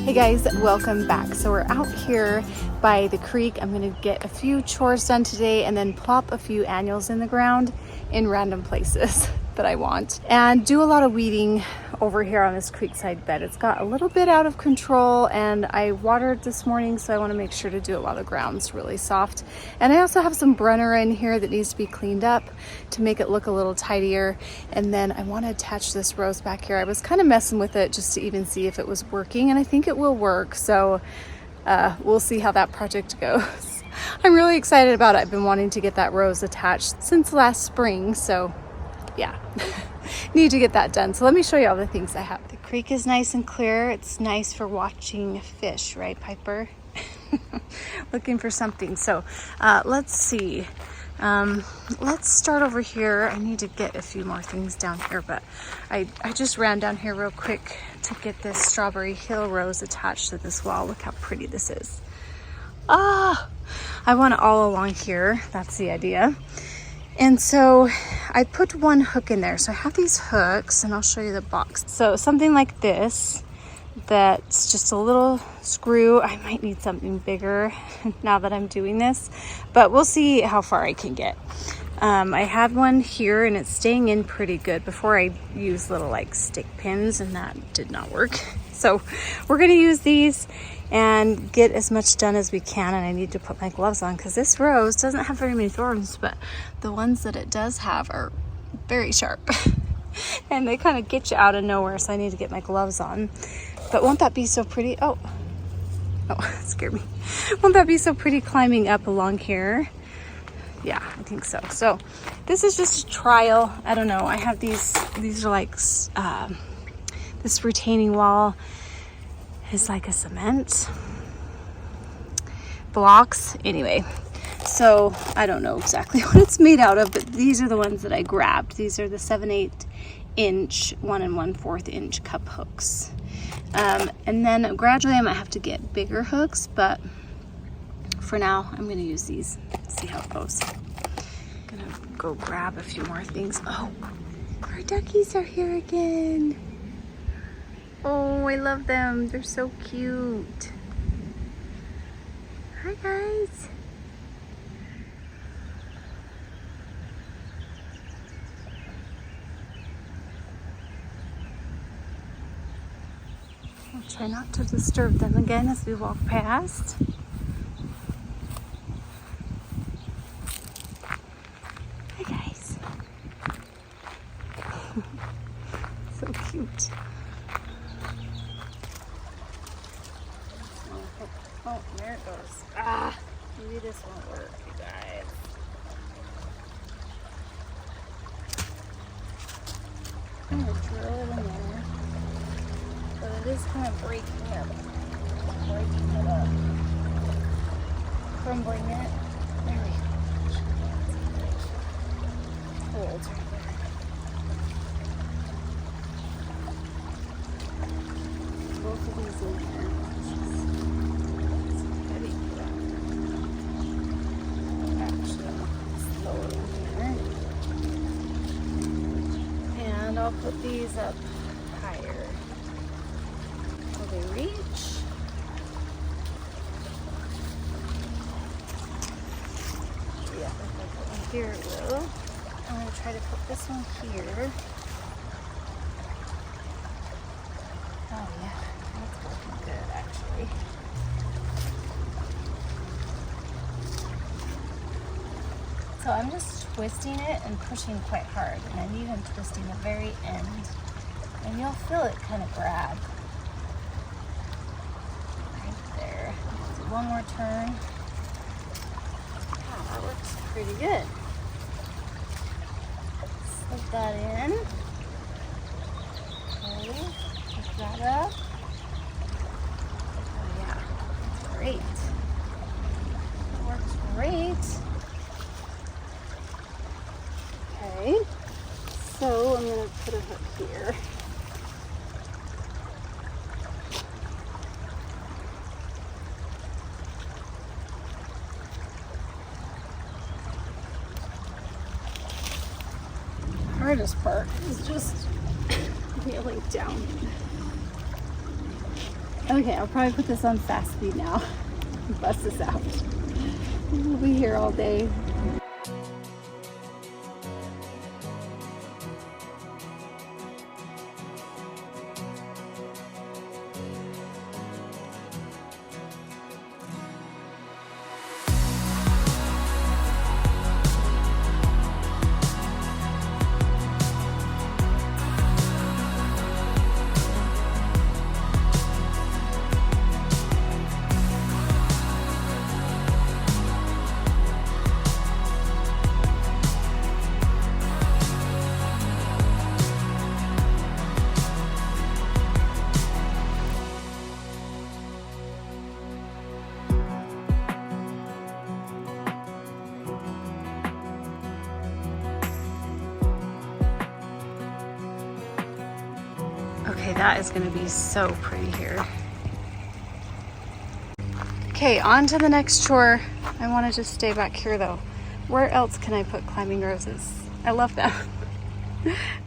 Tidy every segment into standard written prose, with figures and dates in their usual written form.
Hey guys, welcome back. So we're out here by the creek. I'm gonna get a few chores done today and then plop a few annuals in the ground in random places that I want. And do a lot of weeding over here on this creekside bed. It's got a little bit out of control and I watered this morning, so I wanna make sure to do it while the ground's really soft. And I also have some Brenner in here that needs to be cleaned up to make it look a little tidier. And then I wanna attach this rose back here. I was kind of messing with it just to even see if it was working, and I think it will work. So we'll see how that project goes. I'm really excited about it. I've been wanting to get that rose attached since last spring, so yeah. Need to get that done. So let me show you all the things I have. The creek is nice and clear. It's nice for watching fish, right, Piper? Looking for something. So let's see. Let's start over here. I need to get a few more things down here, but I just ran down here real quick to get this Strawberry Hill rose attached to this wall. Look how pretty this is. Ah, I want it all along here. That's the idea. And so I put one hook in there. So I have these hooks, and I'll show you the box. So something like this, that's just a little screw. I might need something bigger now that I'm doing this, but we'll see how far I can get. I had one here and it's staying in pretty good. Before I used little like stick pins, and that did not work. So we're gonna use these and get as much done as we can. And I need to put my gloves on because this rose doesn't have very many thorns, but the ones that it does have are very sharp and they kind of get you out of nowhere. So I need to get my gloves on. But won't that be so pretty? Oh, it scared me. Won't that be so pretty climbing up along here? Yeah, I think so. So this is just a trial. I don't know. I have these are like, this retaining wall is like a cement blocks. Anyway, so I don't know exactly what it's made out of, but these are the ones that I grabbed. These are the 7/8 inch 1 1/4 inch cup hooks. And then gradually I might have to get bigger hooks, but for now I'm gonna use these. See how it goes. I'm gonna go grab a few more things. Oh, our duckies are here again. Oh, I love them. They're so cute. Hi guys. I'll try not to disturb them again as we walk past. Hi guys. So cute. Oh, there it goes. Ah, maybe this won't work, you guys. I'm gonna drill it in there. But it is kind of breaking it up, crumbling it. There we go. Hold right there. Both of these in there. It's heavy for that. Actually, it's lower in there. And I'll put these up higher. They reach. Yeah, if I put one here, it will. I'm going to try to put this one here. Oh yeah, that's working good actually. So I'm just twisting it and pushing quite hard, and I'm even twisting the very end, and you'll feel it kind of grab. There. Do one more turn. Oh, that works pretty good. Slip that in. Okay, pick that up. Oh yeah, that's great. That works great. Okay, so I'm going to put a hook here. Hardest part is just kneeling down. Okay, I'll probably put this on fast speed now. Bust this out. We'll be here all day. Okay, that is gonna be so pretty here. Okay, on to the next chore. I wanna just stay back here though. Where else can I put climbing roses? I love them.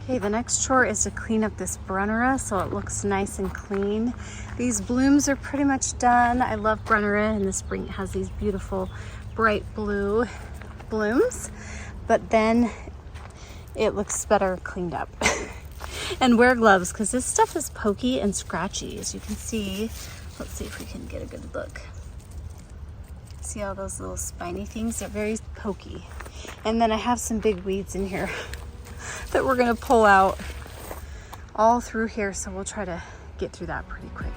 Okay, the next chore is to clean up this brunnera so it looks nice and clean. These blooms are pretty much done. I love brunnera. In the spring it has these beautiful bright blue blooms, but then it looks better cleaned up. And wear gloves because this stuff is pokey and scratchy, as you can see. Let's see if we can get a good look. See all those little spiny things? They're very pokey. And then I have some big weeds in here that we're gonna pull out all through here, so we'll try to get through that pretty quick.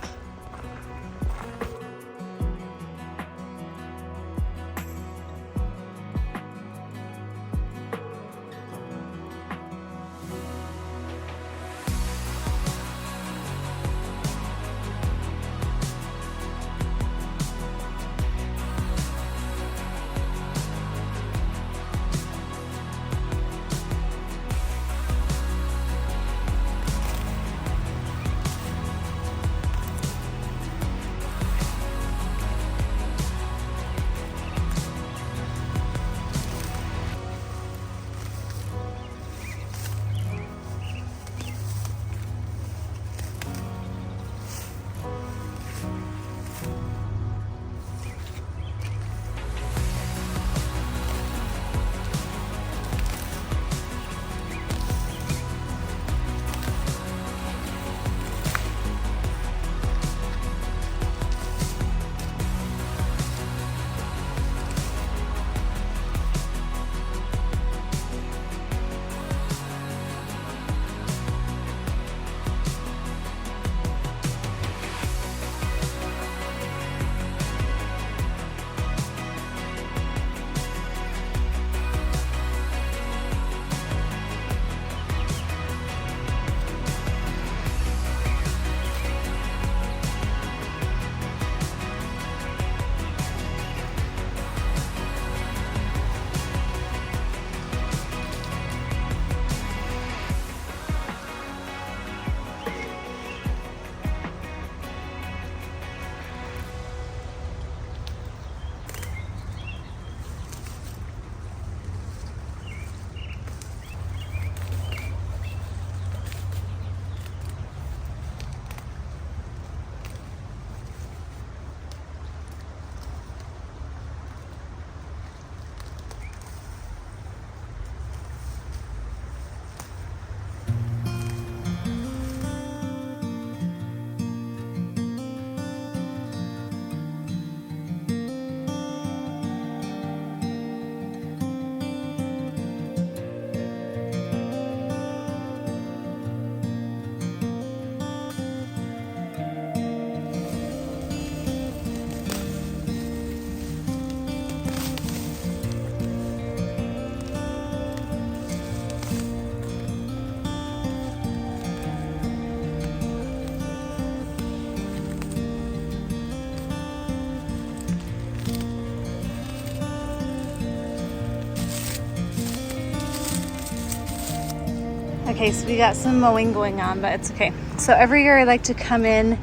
Okay, so we got some mowing going on, but it's okay. So every year I like to come in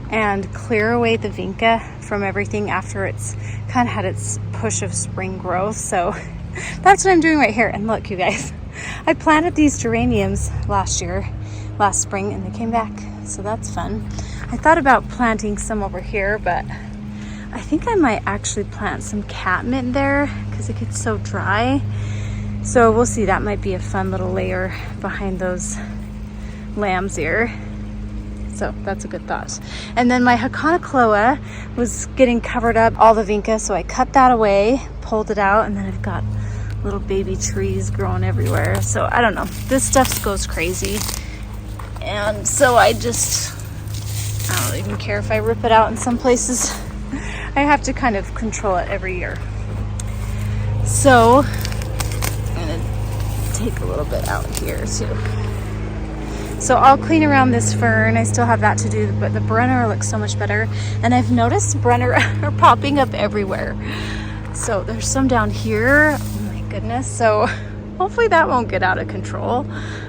and clear away the Vinca from everything after it's kind of had its push of spring growth. So that's what I'm doing right here. And look, you guys, I planted these geraniums last spring, and they came back. So that's fun. I thought about planting some over here, but I think I might actually plant some catmint there because it gets so dry. So we'll see, that might be a fun little layer behind those lambs here. So that's a good thought. And then my Hakonakloa was getting covered up, all the Vinca, so I cut that away, pulled it out, and then I've got little baby trees growing everywhere. So I don't know, this stuff goes crazy. And so I don't even care if I rip it out in some places. I have to kind of control it every year. So I'm gonna take a little bit out here too. So I'll clean around this fern. I still have that to do, but the Brenner looks so much better. And I've noticed Brenner are popping up everywhere. So there's some down here. Oh my goodness. So hopefully that won't get out of control.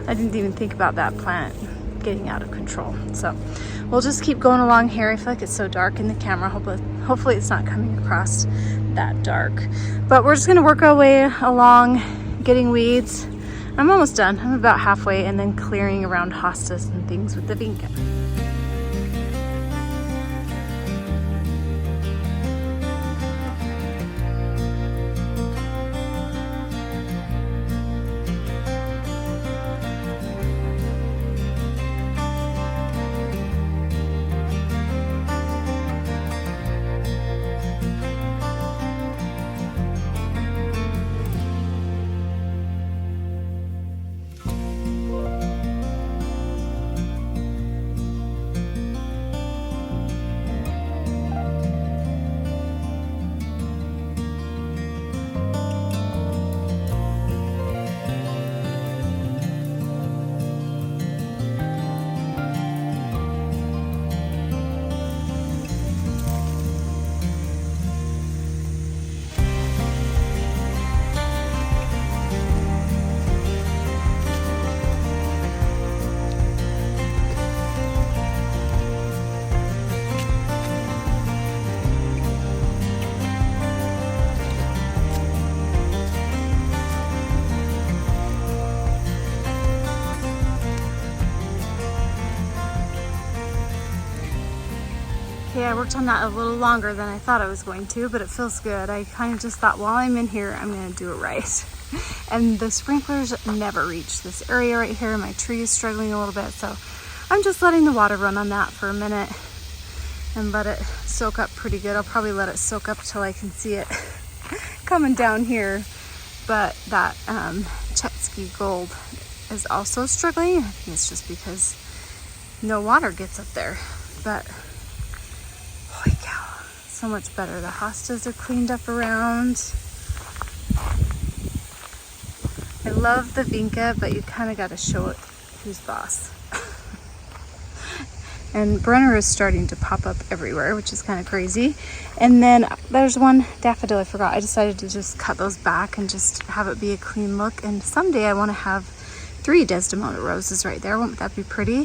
I didn't even think about that plant getting out of control. So we'll just keep going along here. I feel like it's so dark in the camera. Hopefully it's not coming across that dark. But we're just gonna work our way along, getting weeds. I'm almost done. I'm about halfway, and then clearing around hostas and things with the Vinca. Okay, I worked on that a little longer than I thought I was going to, but it feels good. I kind of just thought, while I'm in here, I'm gonna do it right. And the sprinklers never reach this area right here. My tree is struggling a little bit, so I'm just letting the water run on that for a minute and let it soak up pretty good. I'll probably let it soak up till I can see it coming down here. But that Chetsky Gold is also struggling. I think it's just because no water gets up there. But holy cow, so much better. The hostas are cleaned up around. I love the Vinca, but you kind of got to show it who's boss. And Brenner is starting to pop up everywhere, which is kind of crazy. And then there's one daffodil I forgot. I decided to just cut those back and just have it be a clean look. And someday I want to have 3 Desdemona roses right there. Won't that be pretty?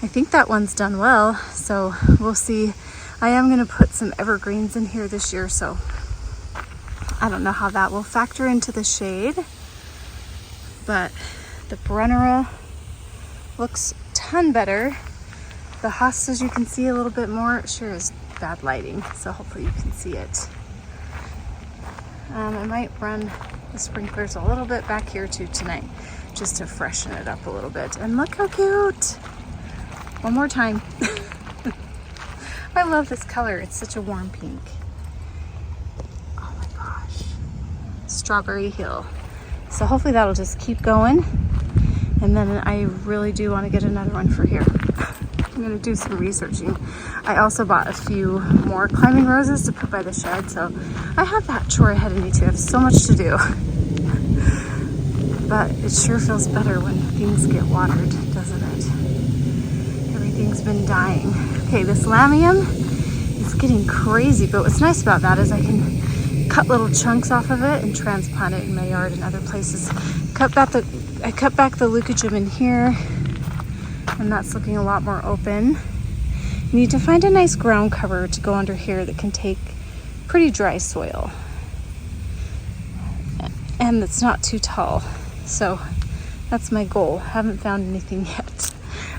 I think that one's done well, so we'll see. I am going to put some evergreens in here this year, so I don't know how that will factor into the shade. But the Brennera looks a ton better. The hostas you can see a little bit more. It sure is bad lighting, so hopefully you can see it. I might run the sprinklers a little bit back here too tonight, just to freshen it up a little bit. And look how cute! One more time. I love this color. It's such a warm pink. Oh my gosh. Strawberry Hill. So hopefully that'll just keep going. And then I really do want to get another one for here. I'm going to do some researching. I also bought a few more climbing roses to put by the shed. So I have that chore ahead of me too. I have so much to do. But it sure feels better when things get watered, doesn't it? Everything's been dying. Okay, this lamium is getting crazy, but what's nice about that is I can cut little chunks off of it and transplant it in my yard and other places. I cut back the leucogyme in here, and that's looking a lot more open. You need to find a nice ground cover to go under here that can take pretty dry soil. And it's not too tall. So that's my goal. Haven't found anything yet.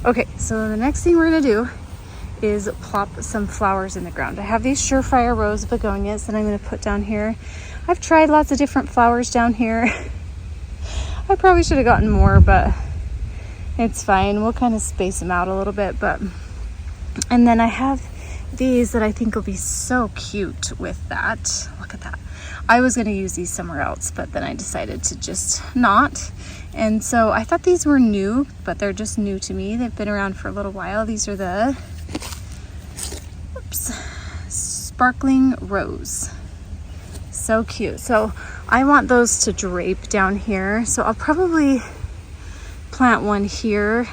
Okay, so the next thing we're gonna do is plop some flowers in the ground. I have these Surefire rose begonias that I'm going to put down here. I've tried lots of different flowers down here. I probably should have gotten more, but it's fine. We'll kind of space them out a little bit. And then I have these that I think will be so cute with that. Look at that. I was going to use these somewhere else, but then I decided to just not. And so I thought these were new, but they're just new to me. They've been around for a little while. These are the sparkling rose. So cute. So I want those to drape down here. So I'll probably plant one here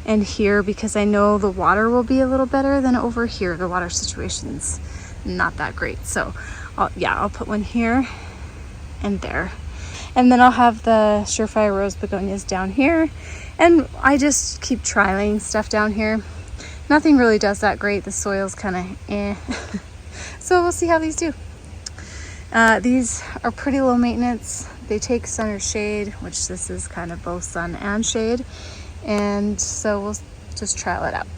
and here because I know the water will be a little better than over here. The water situation's not that great. So I'll put one here and there. And then I'll have the Surefire rose begonias down here. And I just keep trialing stuff down here. Nothing really does that great. The soil's kind of eh. So we'll see how these do. These are pretty low maintenance. They take sun or shade, which this is kind of both sun and shade. And so we'll just trial it out.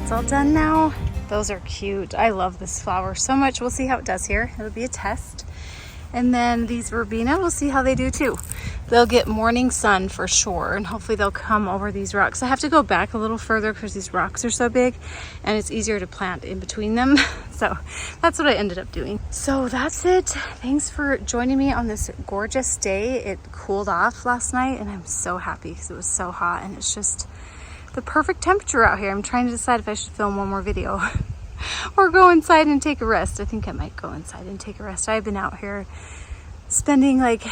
It's all done now. Those are cute. I love this flower so much. We'll see how it does here. It'll be a test. And then these verbena, we'll see how they do too. They'll get morning sun for sure, and hopefully they'll come over these rocks. I have to go back a little further because these rocks are so big and it's easier to plant in between them. So that's what I ended up doing. So that's it. Thanks for joining me on this gorgeous day. It cooled off last night and I'm so happy because it was so hot and it's just the perfect temperature out here. I'm trying to decide if I should film one more video or go inside and take a rest. I think I might go inside and take a rest. I've been out here spending like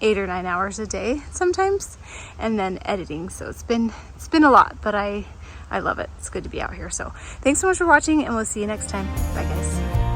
8 or 9 hours a day sometimes and then editing. So it's been a lot, but I love it. It's good to be out here. So thanks so much for watching and we'll see you next time. Bye guys.